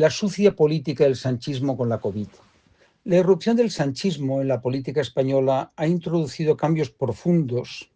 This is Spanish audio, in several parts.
La sucia política del sanchismo con la COVID. La irrupción del sanchismo en la política española ha introducido cambios profundos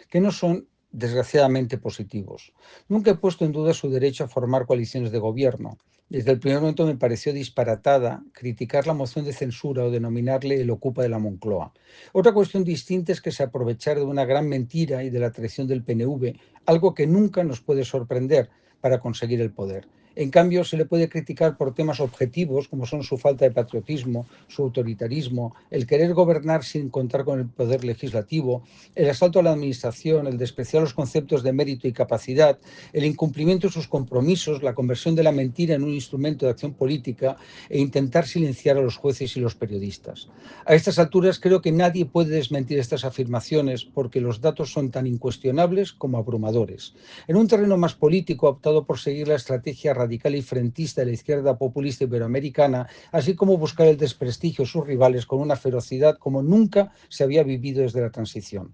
que no son desgraciadamente positivos. Nunca he puesto en duda su derecho a formar coaliciones de gobierno. Desde el primer momento me pareció disparatada criticar la moción de censura o denominarle el ocupa de la Moncloa. Otra cuestión distinta es que se aprovechara de una gran mentira y de la traición del PNV, algo que nunca nos puede sorprender, para conseguir el poder. En cambio, se le puede criticar por temas objetivos, como son su falta de patriotismo, su autoritarismo, el querer gobernar sin contar con el poder legislativo, el asalto a la administración, el despreciar los conceptos de mérito y capacidad, el incumplimiento de sus compromisos, la conversión de la mentira en un instrumento de acción política e intentar silenciar a los jueces y los periodistas. A estas alturas creo que nadie puede desmentir estas afirmaciones porque los datos son tan incuestionables como abrumadores. En un terreno más político ha optado por seguir la estrategia radical y frentista de la izquierda populista iberoamericana, así como buscar el desprestigio de sus rivales con una ferocidad como nunca se había vivido desde la transición.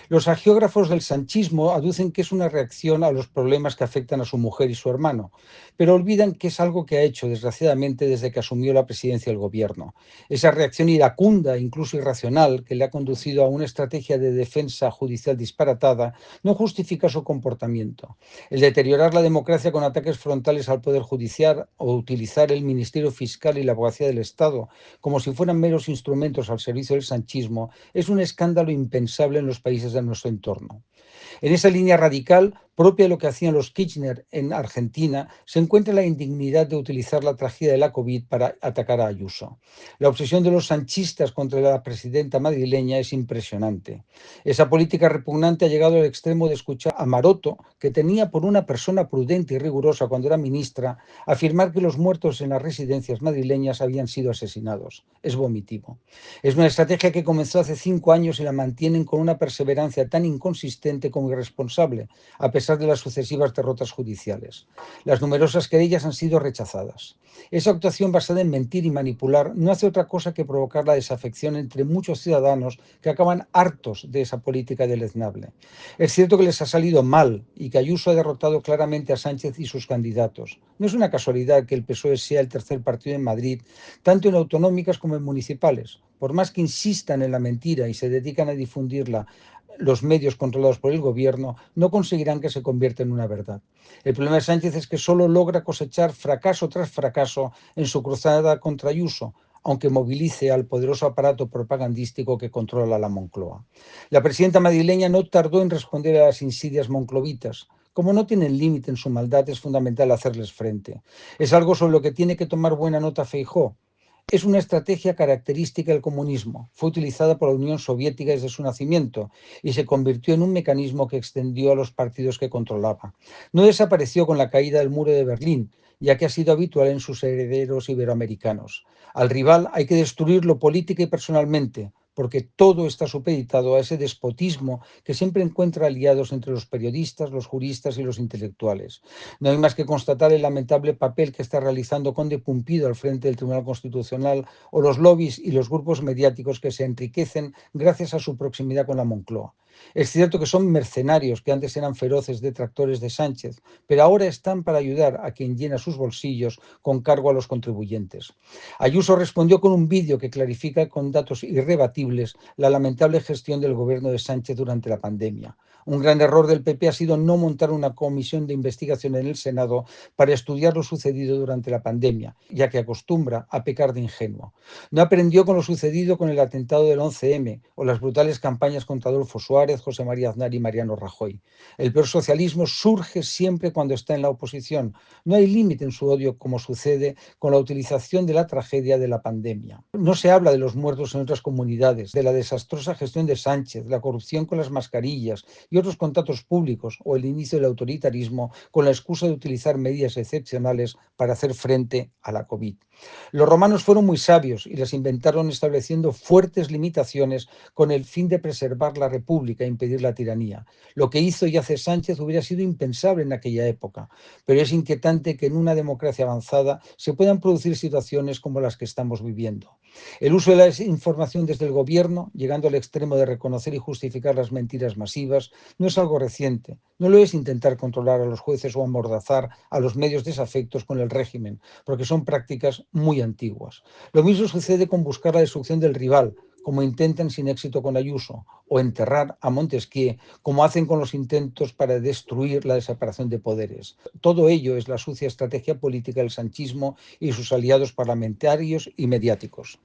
Los agiógrafos del sanchismo aducen que es una reacción a los problemas que afectan a su mujer y su hermano, pero olvidan que es algo que ha hecho, desgraciadamente, desde que asumió la presidencia del gobierno. Esa reacción iracunda, incluso irracional, que le ha conducido a una estrategia de defensa judicial disparatada, no justifica su comportamiento. El deteriorar la democracia con ataques frontales al Poder Judicial o utilizar el Ministerio Fiscal y la Abogacía del Estado como si fueran meros instrumentos al servicio del sanchismo es un escándalo impensable en los países de nuestro entorno. En esa línea radical, propia de lo que hacían los Kirchner en Argentina, se encuentra la indignidad de utilizar la tragedia de la COVID para atacar a Ayuso. La obsesión de los sanchistas contra la presidenta madrileña es impresionante. Esa política repugnante ha llegado al extremo de escuchar a Maroto, que tenía por una persona prudente y rigurosa cuando era ministra, afirmar que los muertos en las residencias madrileñas habían sido asesinados. Es vomitivo. Es una estrategia que comenzó hace 5 años y la mantienen con una perseverancia tan inconsistente como irresponsable, a pesar de las sucesivas derrotas judiciales. Las numerosas querellas han sido rechazadas. Esa actuación basada en mentir y manipular no hace otra cosa que provocar la desafección entre muchos ciudadanos que acaban hartos de esa política deleznable. Es cierto que les ha salido mal y que Ayuso ha derrotado claramente a Sánchez y sus candidatos. No es una casualidad que el PSOE sea el tercer partido en Madrid, tanto en autonómicas como en municipales. Por más que insistan en la mentira y se dedican a difundirla los medios controlados por el gobierno, no conseguirán que se convierta en una verdad. El problema de Sánchez es que solo logra cosechar fracaso tras fracaso en su cruzada contra Ayuso, aunque movilice al poderoso aparato propagandístico que controla la Moncloa. La presidenta madrileña no tardó en responder a las insidias monclovitas. Como no tienen límite en su maldad, es fundamental hacerles frente. Es algo sobre lo que tiene que tomar buena nota Feijóo. Es una estrategia característica del comunismo. Fue utilizada por la Unión Soviética desde su nacimiento y se convirtió en un mecanismo que extendió a los partidos que controlaba. No desapareció con la caída del muro de Berlín, ya que ha sido habitual en sus herederos iberoamericanos. Al rival hay que destruirlo política y personalmente, porque todo está supeditado a ese despotismo que siempre encuentra aliados entre los periodistas, los juristas y los intelectuales. No hay más que constatar el lamentable papel que está realizando Conde Pumpido al frente del Tribunal Constitucional o los lobbies y los grupos mediáticos que se enriquecen gracias a su proximidad con la Moncloa. Es cierto que son mercenarios que antes eran feroces detractores de Sánchez, pero ahora están para ayudar a quien llena sus bolsillos con cargo a los contribuyentes. Ayuso respondió con un vídeo que clarifica con datos irrebatibles la lamentable gestión del gobierno de Sánchez durante la pandemia. Un gran error del PP ha sido no montar una comisión de investigación en el Senado para estudiar lo sucedido durante la pandemia, ya que acostumbra a pecar de ingenuo. No aprendió con lo sucedido con el atentado del 11M o las brutales campañas contra Adolfo Suárez, José María Aznar y Mariano Rajoy. El peor socialismo surge siempre cuando está en la oposición. No hay límite en su odio, como sucede con la utilización de la tragedia de la pandemia. No se habla de los muertos en otras comunidades, de la desastrosa gestión de Sánchez, la corrupción con las mascarillas y otros contratos públicos o el inicio del autoritarismo con la excusa de utilizar medidas excepcionales para hacer frente a la COVID. Los romanos fueron muy sabios y las inventaron estableciendo fuertes limitaciones con el fin de preservar la república pública e impedir la tiranía. Lo que hizo y hace Sánchez hubiera sido impensable en aquella época, pero es inquietante que en una democracia avanzada se puedan producir situaciones como las que estamos viviendo. El uso de la desinformación desde el gobierno, llegando al extremo de reconocer y justificar las mentiras masivas, no es algo reciente. No lo es intentar controlar a los jueces o amordazar a los medios desafectos con el régimen, porque son prácticas muy antiguas. Lo mismo sucede con buscar la destrucción del rival, como intentan sin éxito con Ayuso, o enterrar a Montesquieu, como hacen con los intentos para destruir la separación de poderes. Todo ello es la sucia estrategia política del sanchismo y sus aliados parlamentarios y mediáticos.